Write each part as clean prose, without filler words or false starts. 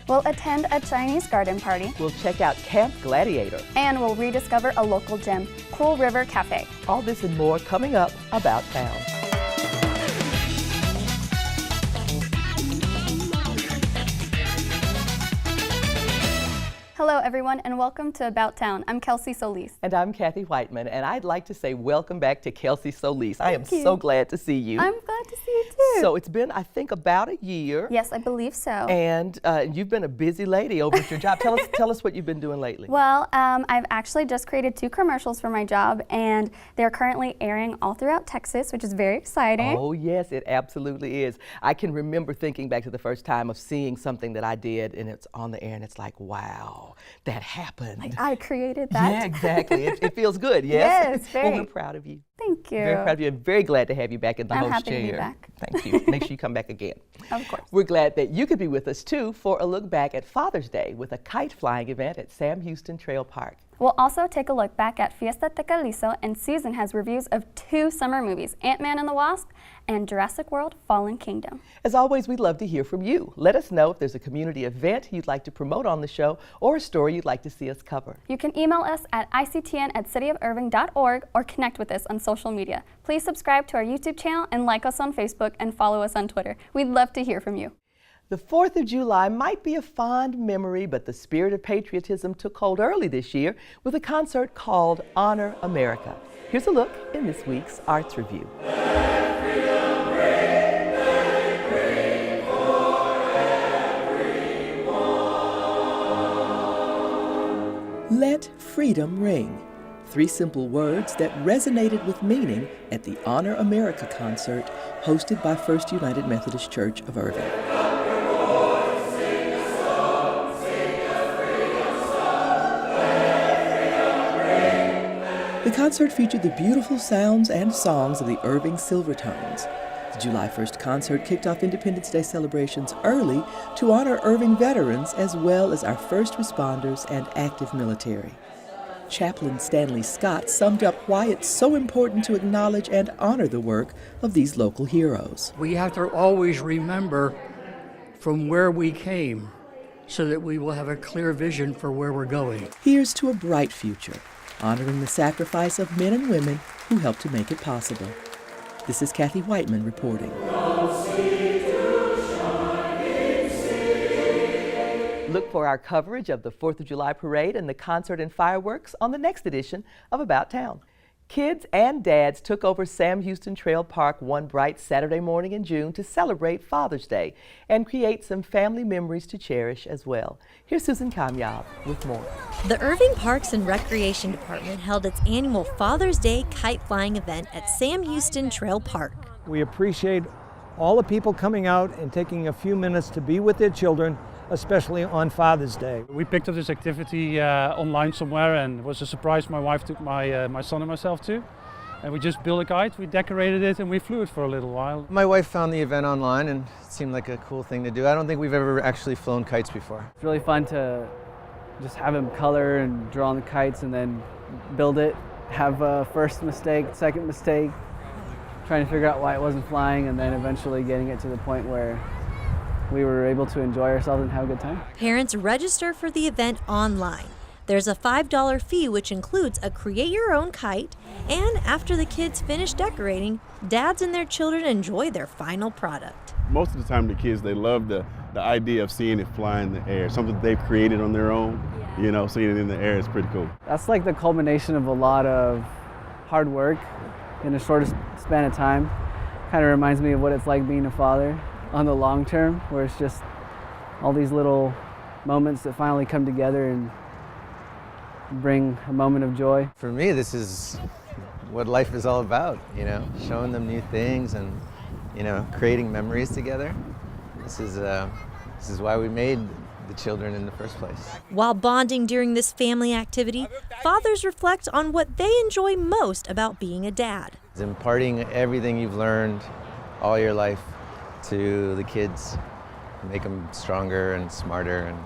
We'll attend a Chinese garden party. We'll check out Camp Gladiator. And we'll rediscover a local gem, Cool River Cafe. All this and more coming up About Town. Hello everyone and welcome to About Town. I'm Kelsey Solis. And I'm Kathy Whiteman, and I'd like to say welcome back to Kelsey Solis. I am so glad to see you. I'm glad to see you too. So it's been, I think, about a year. Yes, I believe so. And you've been a busy lady over at your job. Tell us what you've been doing lately. Well, I've actually just created 2 commercials for my job, and they're currently airing all throughout Texas, which is very exciting. Oh yes, it absolutely is. I can remember thinking back to the first time of seeing something that I did, and it's on the air, and it's like, wow. That happened. Like I created that. Yeah, exactly. It feels good, yes? Yes, very. Well, we're proud of you. Thank you. Very proud of you and very glad to have you back in the I'm host happy chair. to be back. Thank you. Make sure you come back again. Of course. We're glad that you could be with us too for a look back at Father's Day with a kite flying event at Sam Houston Trail Park. We'll also take a look back at Fiesta Tecalizo, and Susan has reviews of 2 summer movies, Ant-Man and the Wasp and Jurassic World Fallen Kingdom. As always, we'd love to hear from you. Let us know if there's a community event you'd like to promote on the show or a story you'd like to see us cover. You can email us at ictn@cityofirving.org or connect with us on social media. Please subscribe to our YouTube channel and like us on Facebook and follow us on Twitter. We'd love to hear from you. The 4th of July might be a fond memory, but the spirit of patriotism took hold early this year with a concert called Honor America. Here's a look in this week's Arts Review. Let freedom ring. 3 simple words that resonated with meaning at the Honor America concert hosted by First United Methodist Church of Irving. The concert featured the beautiful sounds and songs of the Irving Silvertones. The July 1st concert kicked off Independence Day celebrations early to honor Irving veterans as well as our first responders and active military. Chaplain Stanley Scott summed up why it's so important to acknowledge and honor the work of these local heroes. We have to always remember from where we came so that we will have a clear vision for where we're going. Here's to a bright future, honoring the sacrifice of men and women who helped to make it possible. This is Kathy Whiteman reporting. Look for our coverage of the 4th of July parade and the concert and fireworks on the next edition of About Town. Kids and dads took over Sam Houston Trail Park one bright Saturday morning in June to celebrate Father's Day and create some family memories to cherish as well. Here's Susan Kamyab with more. The Irving Parks and Recreation Department held its annual Father's Day kite flying event at Sam Houston Trail Park. We appreciate all the people coming out and taking a few minutes to be with their children, especially on Father's Day. We picked up this activity online somewhere, and it was a surprise my wife took my son and myself to. And we just built a kite, we decorated it, and we flew it for a little while. My wife found the event online and it seemed like a cool thing to do. I don't think we've ever actually flown kites before. It's really fun to just have him color and draw on the kites and then build it, have a first mistake, second mistake, trying to figure out why it wasn't flying, and then eventually getting it to the point where we were able to enjoy ourselves and have a good time. Parents register for the event online. There's a $5 fee, which includes a create-your-own kite, and after the kids finish decorating, dads and their children enjoy their final product. Most of the time the kids, they love the idea of seeing it fly in the air, something they've created on their own. Yeah. You know, seeing it in the air is pretty cool. That's like the culmination of a lot of hard work in a short span of time. Kind of reminds me of what it's like being a father on the long term, where it's just all these little moments that finally come together and bring a moment of joy. For me, this is what life is all about, you know, showing them new things and, you know, creating memories together. This is why we made the children in the first place. While bonding during this family activity, fathers reflect on what they enjoy most about being a dad. It's imparting everything you've learned all your life to the kids, make them stronger and smarter and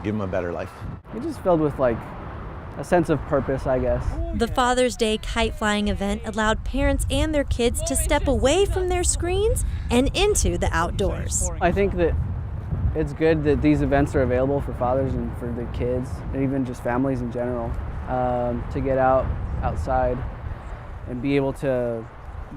give them a better life. It's just filled with like a sense of purpose, I guess. The Father's Day kite flying event allowed parents and their kids to step away from their screens and into the outdoors. I think that It's good that these events are available for fathers and for the kids, and even just families in general, to get outside and be able to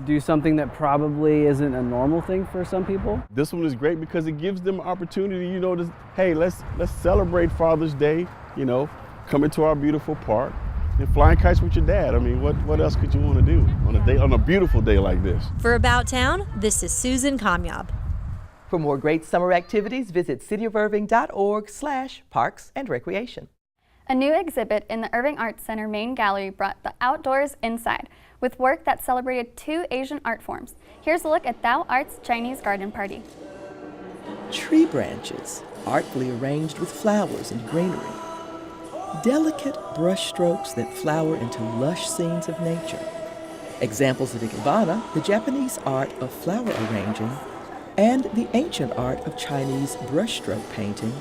do something that probably isn't a normal thing for some people. This one is great because it gives them an opportunity, you know, to, hey, let's celebrate Father's Day, you know, come into our beautiful park and flying kites with your dad. I mean, what else could you want to do on a beautiful day like this? For About Town, this is Susan Kamyab. For more great summer activities, visit cityofirving.org/parks and recreation. A new exhibit in the Irving Arts Center main gallery brought the outdoors inside with work that celebrated 2 Asian art forms. Here's a look at Towne Art's Chinese garden party. Tree branches, artfully arranged with flowers and greenery. Delicate brush strokes that flower into lush scenes of nature. Examples of ikebana, the Japanese art of flower arranging, and the ancient art of Chinese brushstroke painting,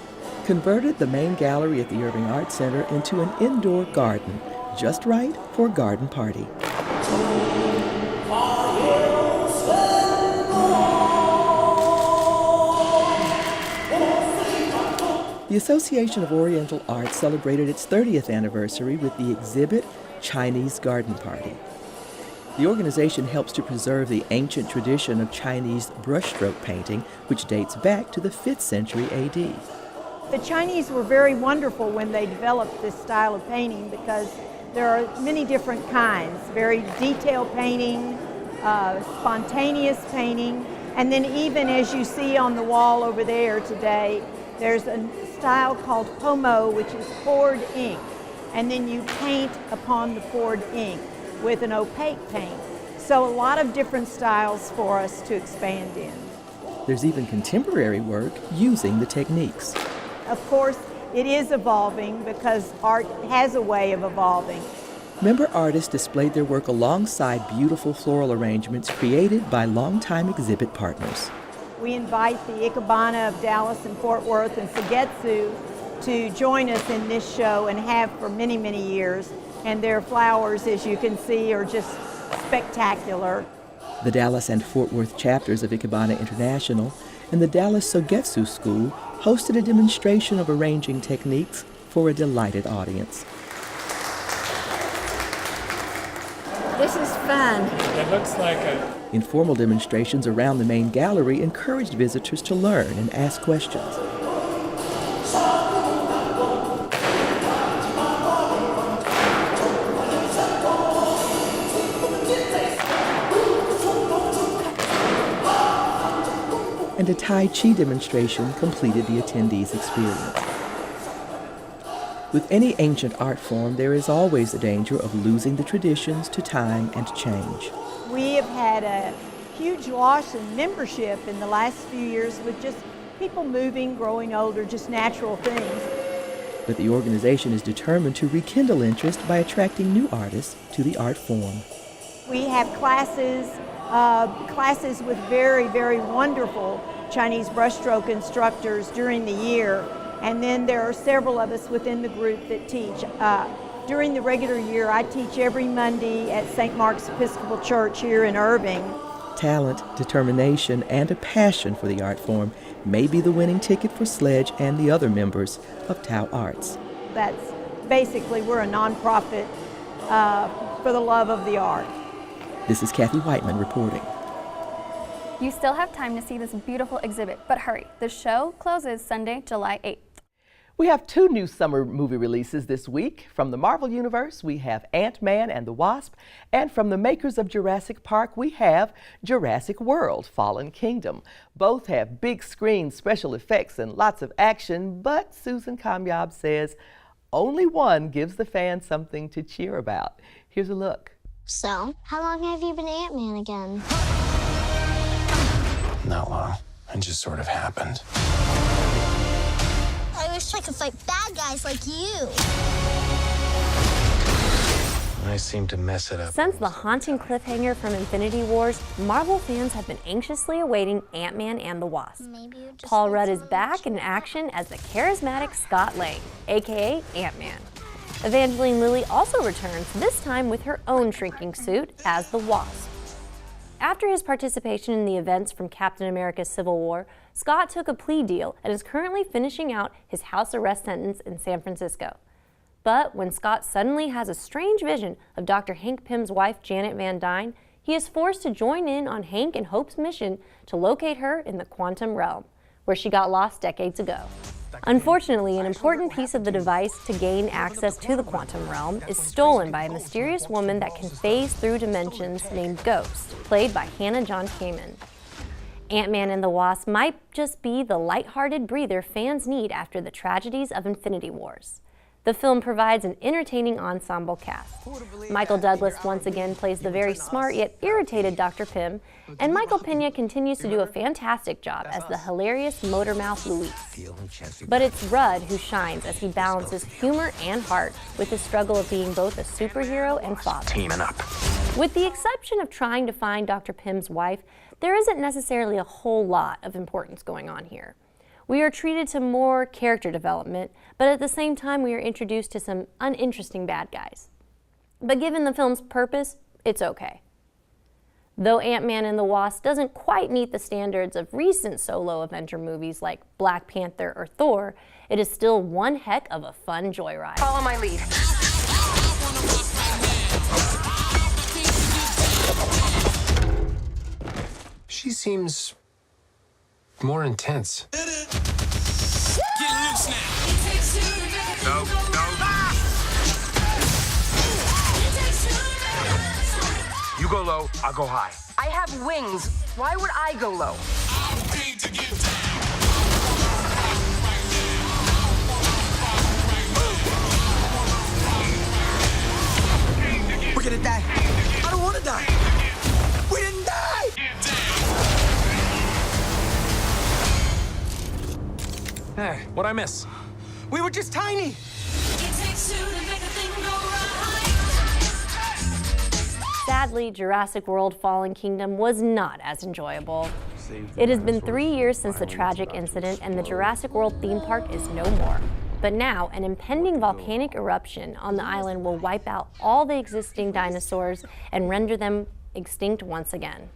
converted the main gallery at the Irving Arts Center into an indoor garden, just right for a garden party. The Association of Oriental Art celebrated its 30th anniversary with the exhibit Chinese Garden Party. The organization helps to preserve the ancient tradition of Chinese brushstroke painting, which dates back to the 5th century AD. The Chinese were very wonderful when they developed this style of painting because there are many different kinds, very detailed painting, spontaneous painting, and then even as you see on the wall over there today, there's a style called pomo, which is poured ink, and then you paint upon the poured ink with an opaque paint. So a lot of different styles for us to expand in. There's even contemporary work using the techniques. Of course, it is evolving because art has a way of evolving. Member artists displayed their work alongside beautiful floral arrangements created by longtime exhibit partners. We invite the Ikebana of Dallas and Fort Worth and Sugetsu to join us in this show and have for many, many years. And their flowers, as you can see, are just spectacular. The Dallas and Fort Worth chapters of Ikebana International and the Dallas Sogetsu School hosted a demonstration of arranging techniques for a delighted audience. This is fun. It looks like a... Informal demonstrations around the main gallery encouraged visitors to learn and ask questions. And a Tai Chi demonstration completed the attendees' experience. With any ancient art form, there is always the danger of losing the traditions to time and change. We have had a huge loss in membership in the last few years with just people moving, growing older, just natural things. But the organization is determined to rekindle interest by attracting new artists to the art form. We have classes with very, very wonderful Chinese brushstroke instructors during the year, and then there are several of us within the group that teach. During the regular year, I teach every Monday at St. Mark's Episcopal Church here in Irving. Talent, determination, and a passion for the art form may be the winning ticket for Sledge and the other members of Towne Arts. That's basically, we're a nonprofit for the love of the art. This is Kathy Whiteman reporting. You still have time to see this beautiful exhibit, but hurry. The show closes Sunday, July 8th. We have 2 new summer movie releases this week. From the Marvel Universe, we have Ant-Man and the Wasp, and from the makers of Jurassic Park, we have Jurassic World: Fallen Kingdom. Both have big screen special effects and lots of action, but Susan Kamyab says only one gives the fans something to cheer about. Here's a look. So, how long have you been Ant-Man again? Not long. It just sort of happened. I wish I could fight bad guys like you. I seem to mess it up. Since the haunting cliffhanger from Infinity Wars, Marvel fans have been anxiously awaiting Ant-Man and the Wasp. Paul Rudd is back in action as the charismatic Scott Lang, aka Ant-Man. Evangeline Lilly also returns, this time with her own shrinking suit as the Wasp. After his participation in the events from Captain America's Civil War, Scott took a plea deal and is currently finishing out his house arrest sentence in San Francisco. But when Scott suddenly has a strange vision of Dr. Hank Pym's wife, Janet Van Dyne, he is forced to join in on Hank and Hope's mission to locate her in the quantum realm, where she got lost decades ago. Unfortunately, an important piece of the device to gain access to the quantum realm is stolen by a mysterious woman that can phase through dimensions named Ghost, played by Hannah John Kamen. Ant-Man and the Wasp might just be the lighthearted breather fans need after the tragedies of Infinity Wars. The film provides an entertaining ensemble cast. Michael Douglas once again plays the very smart yet irritated Dr. Pym, and Michael Pena continues to do a fantastic job as the hilarious motor-mouth Luis. But it's Rudd who shines as he balances humor and heart with his struggle of being both a superhero and father. Teaming up. With the exception of trying to find Dr. Pym's wife, there isn't necessarily a whole lot of importance going on here. We are treated to more character development, but at the same time we are introduced to some uninteresting bad guys. But given the film's purpose, it's okay. Though Ant-Man and the Wasp doesn't quite meet the standards of recent solo Avenger movies like Black Panther or Thor, it is still one heck of a fun joyride. Follow my lead. She seems more intense. Get loose now. No. You go low, I'll go high. I have wings. Why would I go low? We're gonna die. I don't wanna die. We didn't die! Hey, what'd I miss? We were just tiny. Sadly, Jurassic World Fallen Kingdom was not as enjoyable. It has been 3 years since the tragic incident, and the Jurassic World theme park is no more. But now, an impending volcanic eruption on the island will wipe out all the existing dinosaurs and render them extinct once again.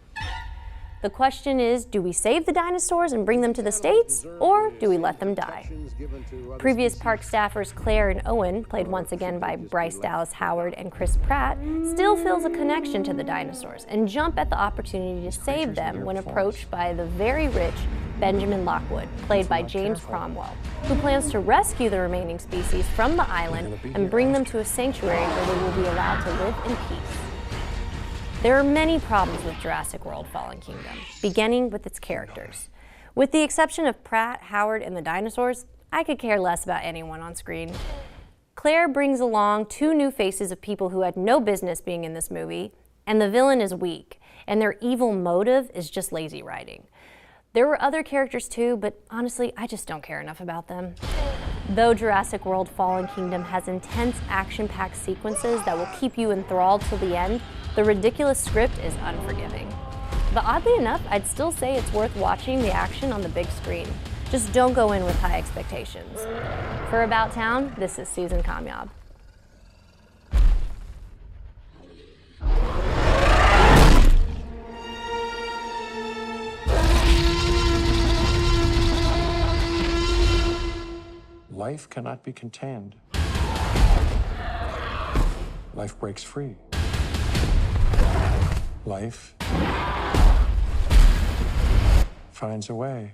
The question is, do we save the dinosaurs and bring them to the States, or do we let them die? Previous park staffers Claire and Owen, played once again by Bryce Dallas Howard and Chris Pratt, still feels a connection to the dinosaurs and jump at the opportunity to save them when approached by the very rich Benjamin Lockwood, played by James Cromwell, who plans to rescue the remaining species from the island and bring them to a sanctuary where they will be allowed to live in peace. There are many problems with Jurassic World Fallen Kingdom, beginning with its characters. With the exception of Pratt, Howard, and the dinosaurs, I could care less about anyone on screen. Claire brings along 2 new faces of people who had no business being in this movie, and the villain is weak, and their evil motive is just lazy writing. There were other characters too, but honestly, I just don't care enough about them. Though Jurassic World Fallen Kingdom has intense action-packed sequences that will keep you enthralled till the end, the ridiculous script is unforgiving. But oddly enough, I'd still say it's worth watching the action on the big screen. Just don't go in with high expectations. For About Town, this is Susan Kamyab. Life cannot be contained. Life breaks free. Life finds a way.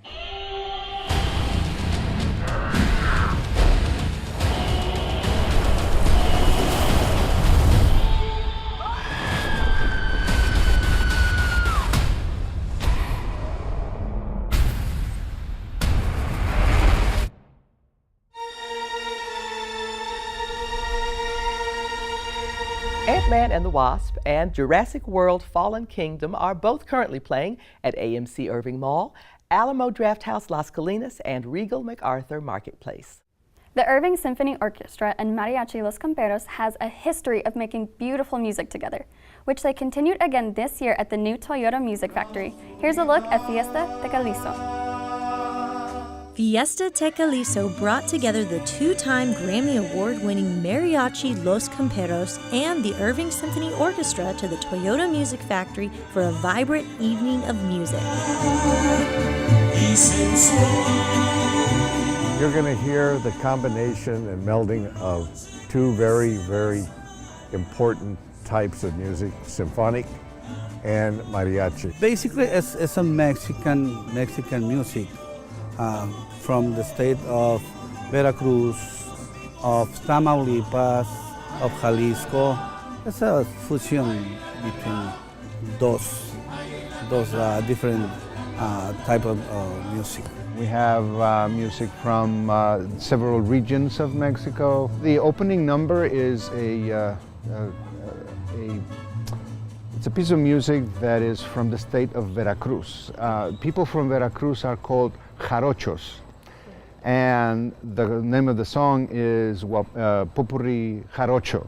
Ant-Man and the Wasp and Jurassic World Fallen Kingdom are both currently playing at AMC Irving Mall, Alamo Drafthouse Las Colinas, and Regal MacArthur Marketplace. The Irving Symphony Orchestra and Mariachi Los Camperos has a history of making beautiful music together, which they continued again this year at the new Toyota Music Factory. Here's a look at Fiesta de Callisto. Fiesta Tecalizo brought together the two-time Grammy Award-winning Mariachi Los Camperos and the Irving Symphony Orchestra to the Toyota Music Factory for a vibrant evening of music. You're going to hear the combination and melding of two very, very important types of music, symphonic and mariachi. Basically, it's a Mexican music from the state of Veracruz, of Tamaulipas, of Jalisco. It's a fusion between those different type of music. We have music from several regions of Mexico. The opening number is it's a piece of music that is from the state of Veracruz. People from Veracruz are called jarochos, and the name of the song is Popurrí Jarocho,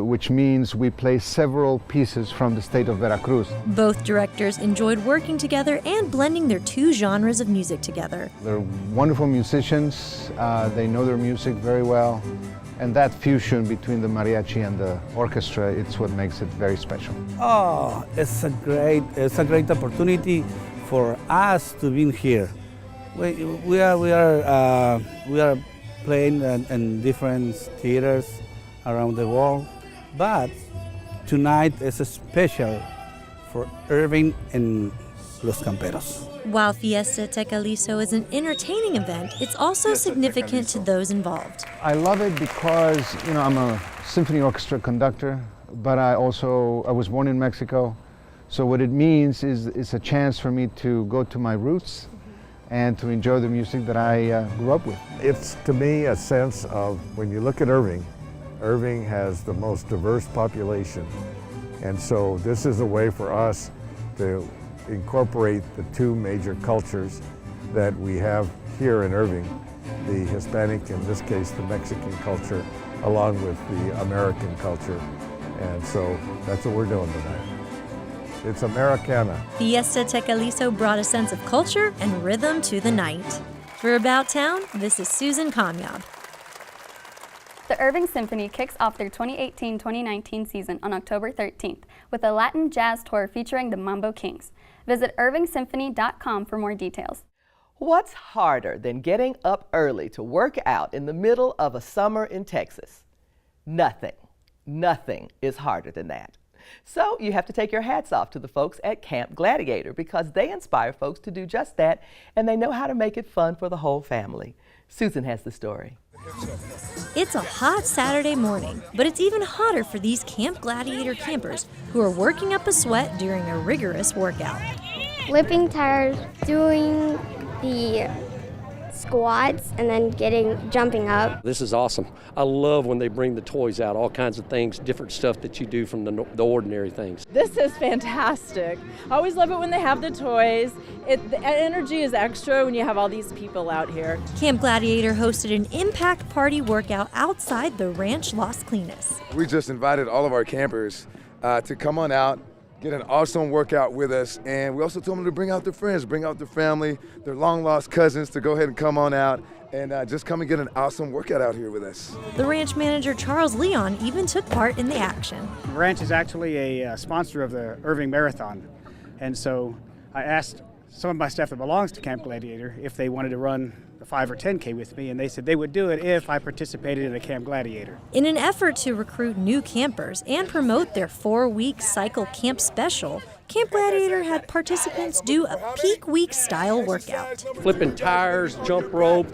which means we play several pieces from the state of Veracruz. Both directors enjoyed working together and blending their two genres of music together. They're wonderful musicians, they know their music very well, and that fusion between the mariachi and the orchestra, it's what makes it very special. Oh, it's a great opportunity for us to be here. We are playing in different theaters around the world, but tonight is special for Irving and Los Camperos. While Fiesta Tecalizo is an entertaining event, it's also significant to those involved. I love it because, I'm a symphony orchestra conductor, but I was born in Mexico. So what it means is it's a chance for me to go to my roots and to enjoy the music that I grew up with. It's, to me, a sense of, when you look at Irving, Irving has the most diverse population. And so this is a way for us to incorporate the two major cultures that we have here in Irving, the Hispanic, in this case the Mexican culture, along with the American culture. And so that's what we're doing tonight. It's Americana. Fiesta Tecalizo brought a sense of culture and rhythm to the night. For About Town, this is Susan Comyob. The Irving Symphony kicks off their 2018-2019 season on October 13th with a Latin jazz tour featuring the Mambo Kings. Visit irvingsymphony.com for more details. What's harder than getting up early to work out in the middle of a summer in Texas? Nothing. Nothing is harder than that. So you have to take your hats off to the folks at Camp Gladiator because they inspire folks to do just that, and they know how to make it fun for the whole family. Susan has the story. It's a hot Saturday morning, but it's even hotter for these Camp Gladiator campers who are working up a sweat during a rigorous workout. Flipping tires, doing the squats, and then jumping up. This is awesome. I love when they bring the toys out, all kinds of things, different stuff that you do from the ordinary things. This is fantastic. I always love it when they have the toys. The energy is extra when you have all these people out here. Camp Gladiator hosted an impact party workout outside the Ranch Las Colinas. We just invited all of our campers to come on out, get an awesome workout with us, and we also told them to bring out their friends, bring out their family, their long-lost cousins to go ahead and come on out and just come and get an awesome workout out here with us. The ranch manager, Charles Leon, even took part in the action. The ranch is actually a sponsor of the Irving Marathon, and so I asked some of my staff that belongs to Camp Gladiator if they wanted to run the 5 or 10K with me, and they said they would do it if I participated in a Camp Gladiator. In an effort to recruit new campers and promote their 4-week cycle camp special, Camp Gladiator had participants do a peak week style workout. Flipping tires, jump rope,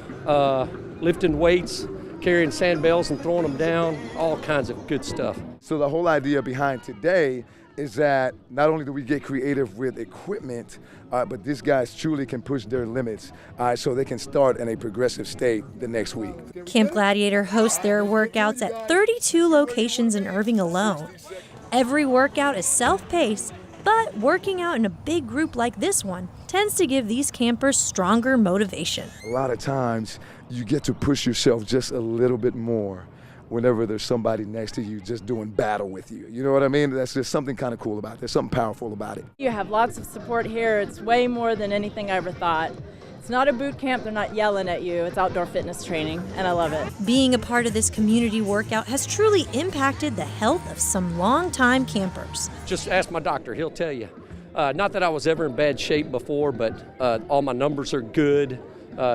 lifting weights, carrying sand bales and throwing them down, all kinds of good stuff. So the whole idea behind today is that not only do we get creative with equipment, but these guys truly can push their limits so they can start in a progressive state the next week. Camp Gladiator hosts their workouts at 32 locations in Irving alone. Every workout is self-paced, but working out in a big group like this one tends to give these campers stronger motivation. A lot of times you get to push yourself just a little bit more whenever there's somebody next to you just doing battle with you. You know what I mean? That's just something kind of cool about it. There's something powerful about it. You have lots of support here. It's way more than anything I ever thought. It's not a boot camp, they're not yelling at you. It's outdoor fitness training, and I love it. Being a part of this community workout has truly impacted the health of some longtime campers. Just ask my doctor, he'll tell you. Not that I was ever in bad shape before, but all my numbers are good.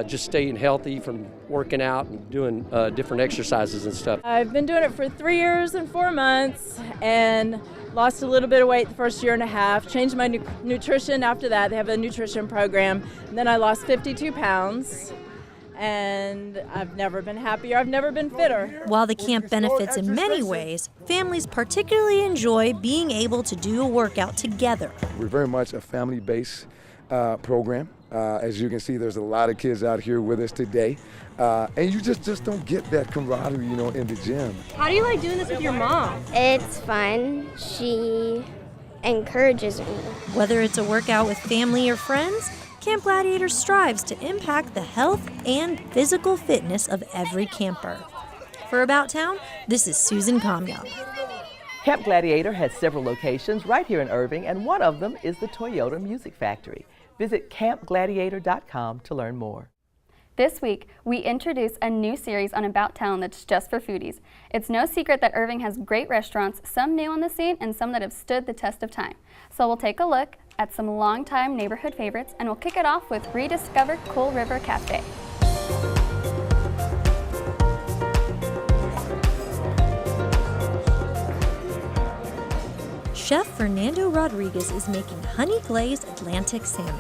Just staying healthy from working out and doing different exercises and stuff. I've been doing it for 3 years and 4 months and lost a little bit of weight the first year and a half, changed my nutrition after that. They have a nutrition program. And then I lost 52 pounds. And I've never been happier, I've never been fitter. While the camp benefits in many ways, families particularly enjoy being able to do a workout together. We're very much a family-based program. As you can see, there's a lot of kids out here with us today. And you just don't get that camaraderie, in the gym. How do you like doing this with your mom? It's fun. She encourages me. Whether it's a workout with family or friends, Camp Gladiator strives to impact the health and physical fitness of every camper. For About Town, this is Susan Comyok. Camp Gladiator has several locations right here in Irving, and one of them is the Toyota Music Factory. Visit campgladiator.com to learn more. This week, we introduce a new series on About Town that's just for foodies. It's no secret that Irving has great restaurants, some new on the scene and some that have stood the test of time. So we'll take a look at some longtime neighborhood favorites, and we'll kick it off with Rediscover Cool River Cafe. Chef Fernando Rodriguez is making honey-glazed Atlantic salmon,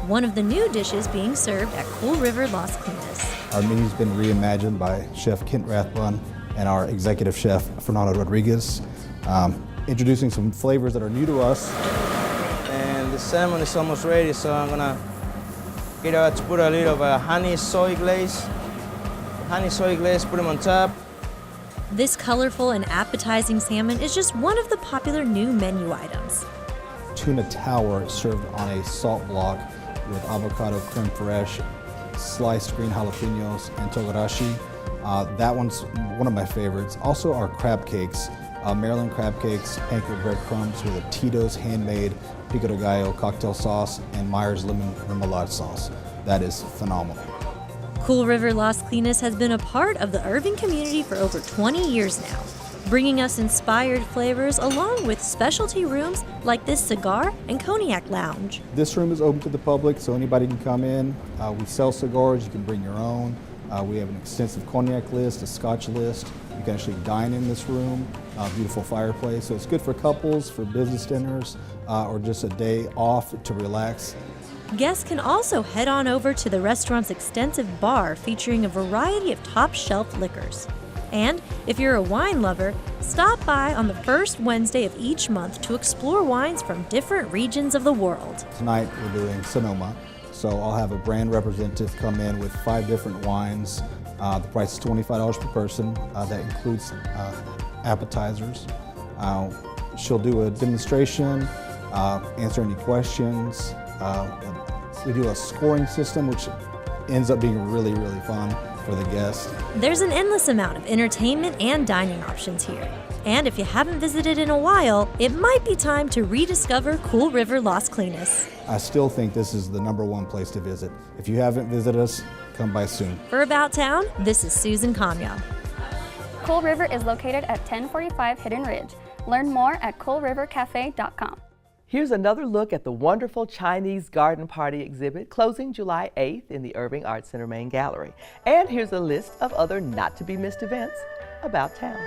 one of the new dishes being served at Cool River Las Colinas. Our menu's been reimagined by Chef Kent Rathbun and our executive chef, Fernando Rodriguez, introducing some flavors that are new to us. And the salmon is almost ready, so I'm gonna to put a little of honey soy glaze, put them on top. This colorful and appetizing salmon is just one of the popular new menu items. Tuna tower served on a salt block with avocado creme fraiche, sliced green jalapenos, and togarashi. That one's one of my favorites. Also our crab cakes, Maryland crab cakes, pancake breadcrumbs with a Tito's handmade pico de gallo cocktail sauce and Myers lemon remoulade sauce. That is phenomenal. Cool River Las Colinas has been a part of the Irving community for over 20 years now, bringing us inspired flavors along with specialty rooms like this cigar and cognac lounge. This room is open to the public, so anybody can come in. We sell cigars, you can bring your own. We have an extensive cognac list, a scotch list. You can actually dine in this room, beautiful fireplace. So it's good for couples, for business dinners, or just a day off to relax. Guests can also head on over to the restaurant's extensive bar featuring a variety of top-shelf liquors. And if you're a wine lover, stop by on the first Wednesday of each month to explore wines from different regions of the world. Tonight we're doing Sonoma, so I'll have a brand representative come in with 5 different wines. The price is $25 per person. That includes appetizers. She'll do a demonstration, answer any questions. We do a scoring system, which ends up being really, really fun for the guests. There's an endless amount of entertainment and dining options here. And if you haven't visited in a while, it might be time to rediscover Cool River Las Colinas. I still think this is the #1 place to visit. If you haven't visited us, come by soon. For About Town, this is Susan Comyok. Cool River is located at 1045 Hidden Ridge. Learn more at coolrivercafe.com. Here's another look at the wonderful Chinese garden party exhibit closing July 8th in the Irving Arts Center main gallery. And here's a list of other not-to-be-missed events about town.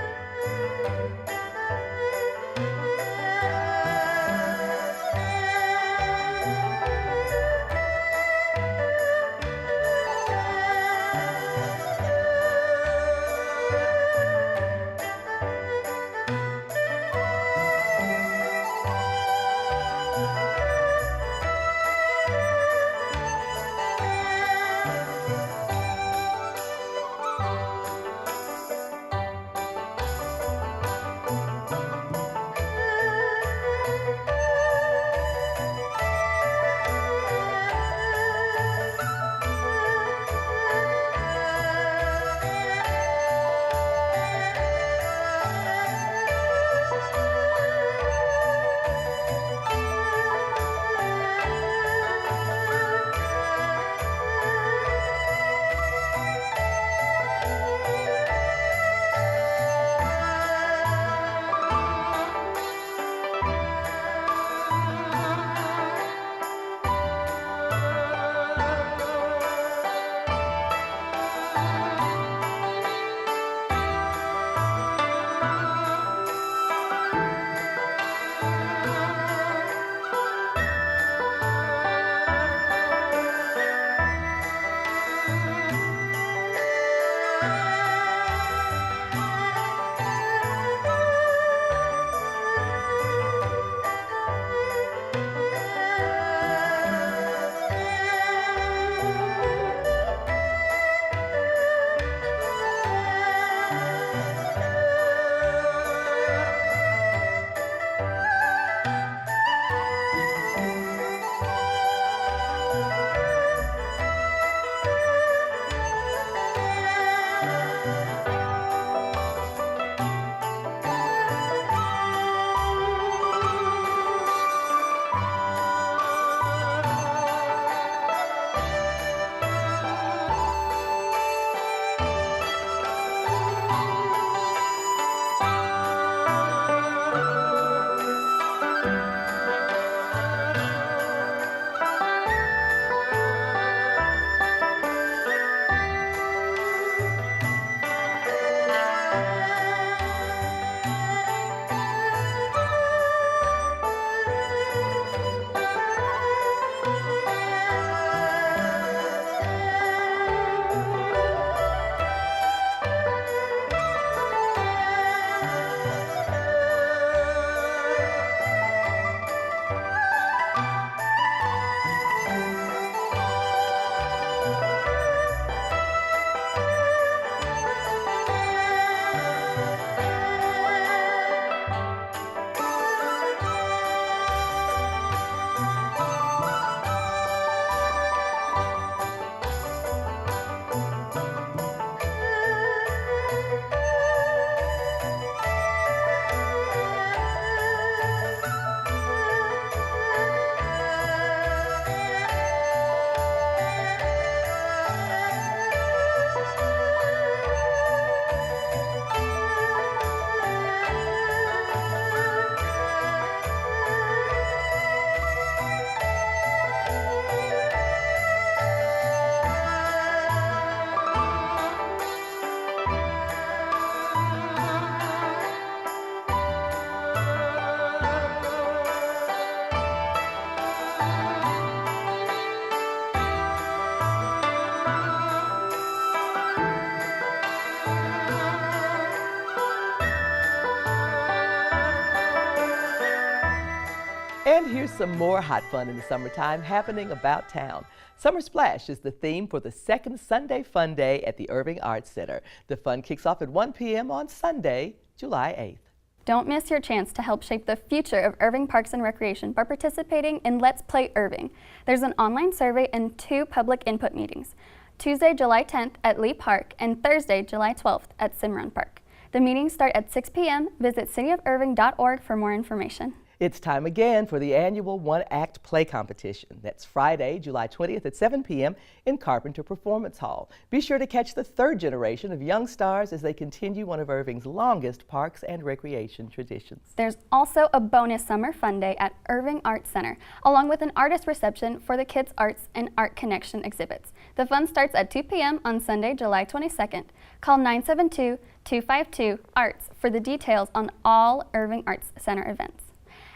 And here's some more hot fun in the summertime happening about town. Summer Splash is the theme for the second Sunday Fun Day at the Irving Arts Center. The fun kicks off at 1 p.m. on Sunday, July 8th. Don't miss your chance to help shape the future of Irving Parks and Recreation by participating in Let's Play Irving. There's an online survey and 2 public input meetings, Tuesday, July 10th at Lee Park and Thursday, July 12th at Cimarron Park. The meetings start at 6 p.m. Visit cityofirving.org for more information. It's time again for the annual one-act play competition. That's Friday, July 20th at 7 p.m. in Carpenter Performance Hall. Be sure to catch the 3rd generation of young stars as they continue one of Irving's longest parks and recreation traditions. There's also a bonus summer fun day at Irving Arts Center, along with an artist reception for the Kids Arts and Art Connection exhibits. The fun starts at 2 p.m. on Sunday, July 22nd. Call 972-252-ARTS for the details on all Irving Arts Center events.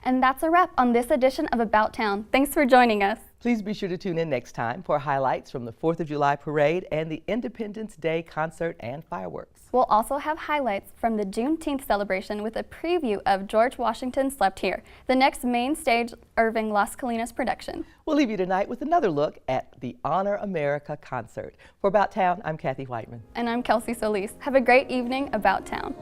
And that's a wrap on this edition of About Town. Thanks for joining us. Please be sure to tune in next time for highlights from the 4th of July parade and the Independence Day concert and fireworks. We'll also have highlights from the Juneteenth celebration with a preview of George Washington Slept Here, the next main stage Irving Las Colinas production. We'll leave you tonight with another look at the Honor America concert. For About Town, I'm Kathy Whiteman. And I'm Kelsey Solis. Have a great evening About Town.